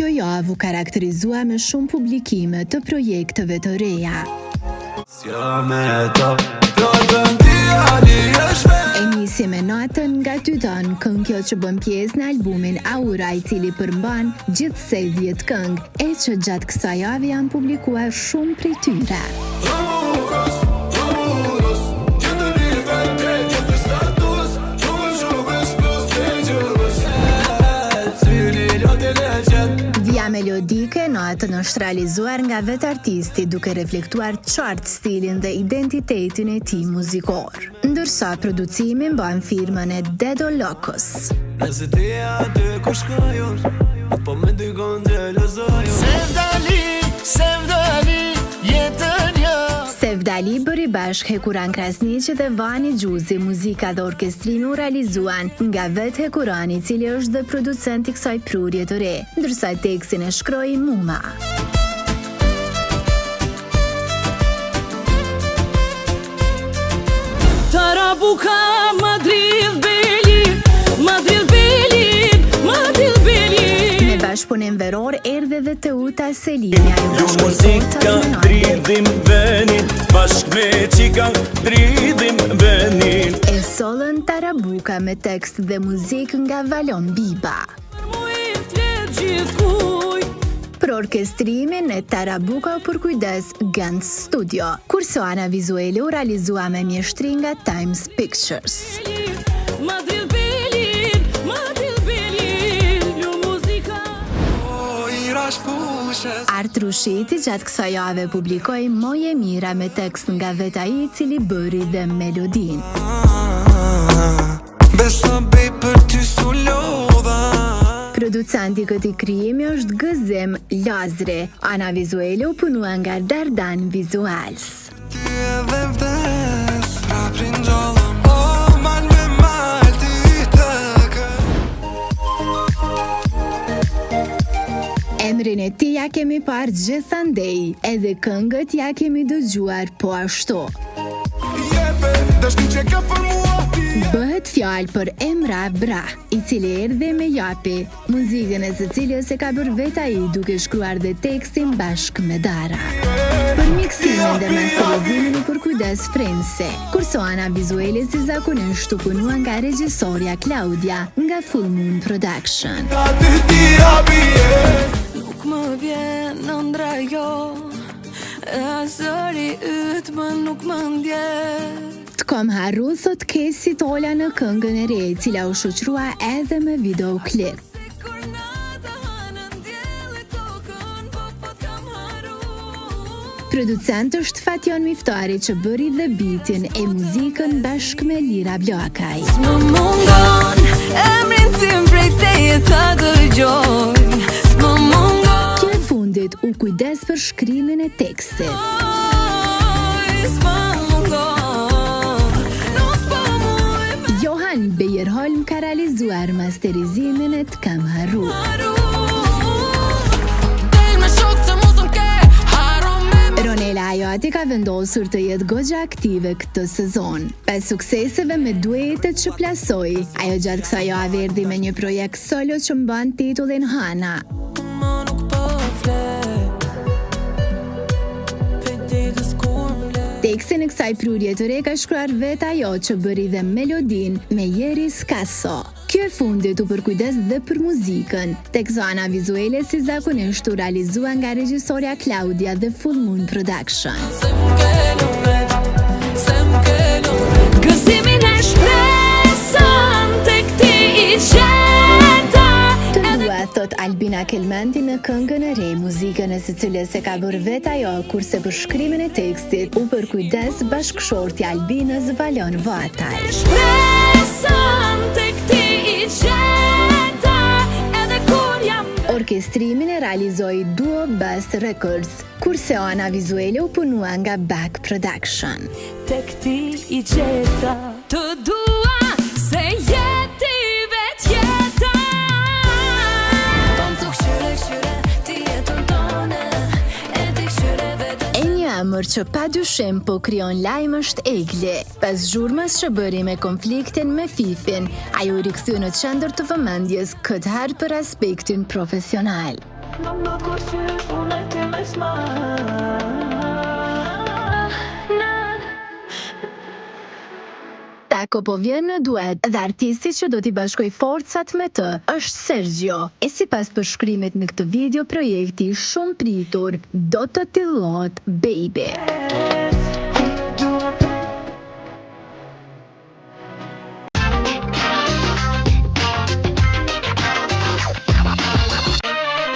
Kjo javë u karakterizua me shumë publikime të projekteve të reja. E nisi me natën nga Tyton, këngë që bën pjesë në albumin Aura, i cili përmban gjithsej 10 këngë, e që gjatë kësaj jave janë publikuar shumë prej tyre. Via melodike natën është realizuar nga vetë artisti duke reflektuar qartë stilin dhe identitetin e tij muzikor, ndërsa producimin bën firmën e Dedo Locos. Sevdali bëri bashkë Hekuran Krasniqi dhe Vani Gjuzi, muzika dhe orkestrimi u realizuan nga vetë Hekurani, i cili është dhe producent i kësaj prurje të re, ndërsa tekstin e shkroi Muma. Tarabuka, Madrid Belir, Madrid Belir, Madrid Belir. Me bashkëpunim veror erdhe dhe Teuta Selini, Ju muzika dridhim venin, bashk me qika dridhim venin. E sollën Tarabuka me tekst dhe muzik nga Valon Biba. Për orkestrimin e Tarabuka u përkujdes Gant Studio, kurse ana vizuale u realizua me mjeshtri nga Times Pictures. Art Rushiti gjatë kësaj jave publikoi Moje Mira me tekst nga vetë ai, i cili bëri dhe melodin. Producenti këtij krijimi është Gëzim Lazri. Ana vizuale u punua nga Dardan Visuals. Emrin e tij ja kemi parë gjithandej, edhe këngët ja kemi dëgjuar po ashtu. Bëhet fjalë për Emra Bra, i cili erdhi me Japi, muzikën e së cilës e ka bërë vetë ai duke shkruar dhe tekstin bashkë me Dara. Për miksimin dhe masterizimin u përkujdes Frense, kurse ana vizuale si zakonisht u punua nga regjisorja Claudia nga Full Moon Production. Nuk më vjen ëndra jo, e zëri yt më nuk më ndjet. T'kom harru, thot Kesi Tola në këngën e re, e cila u shoqërua edhe me videoklip. Producent është Fation Miftari, që bëri dhe bitin e muzikën bashkë me Lira Blokaj. Më mungon, emrin tim prej teje ta dëgjoj. Më mungon, Kjo e fundit u kujdes për shkrimin e tekstit. s'më mungon, nuk po muj Johan Beyerholm ka realizuar masterizimin e T'kam harru. Del me shok se mos m'ke haro me Ronela Ajati ka vendosur të jetë goxha aktive këtë sezon. Pas sukseseve me duetet që plasoi, ajo gjatë kësaj jave erdhi me një projekt solo që mban titullin Hana. Më nuk po flet, petitës kur m'let. Tekstin e kësaj prurje të re ka shkruar vetë ajo, që bëri dhe melodin me Jeri Skaso. Kjo e fundit u përkujdes dhe për muzikën, tek ana vizuale si zakonisht u realizua nga regjisorja Claudia dhe Full Moon Production. Se m'kelo vet, se m'kelo vet. Gëzimin e shpresën tek ti i gjeta. Të dua, thot Albina Kelmenti në këngën e re, muzikën e së cilës e ka bërë vetë ajo, kurse për shkrimin e tekstit u përkujdes bashkëshorti Albinës Valon Vataj. Shpresën tek ti i gjeta, edhe kur jam Orkestrimin e realizoi Duo Best Records, kurse ana vizuale u punua nga Back Production. tek ti i gjeta. Të dua se jeti vet jeta. Tom të këshyre, ti jetën tone, e ti këshyre vetë. E një emër që pa dyshim po krijon lajm është Egli. Pas zhurmës që bëri me konfliktin me Fifin, ajo u rikthye në qendër të vëmendjes, këtë herë për aspektin profesional. Nuk do kushtysh unë e ty me shma. Tako po vjen në duet dhe artisti që do t'i bashkoj forcat me të është Sergio. E sipas përshkrimit në këtë video, projekti shumë pritur do të tillot Baby.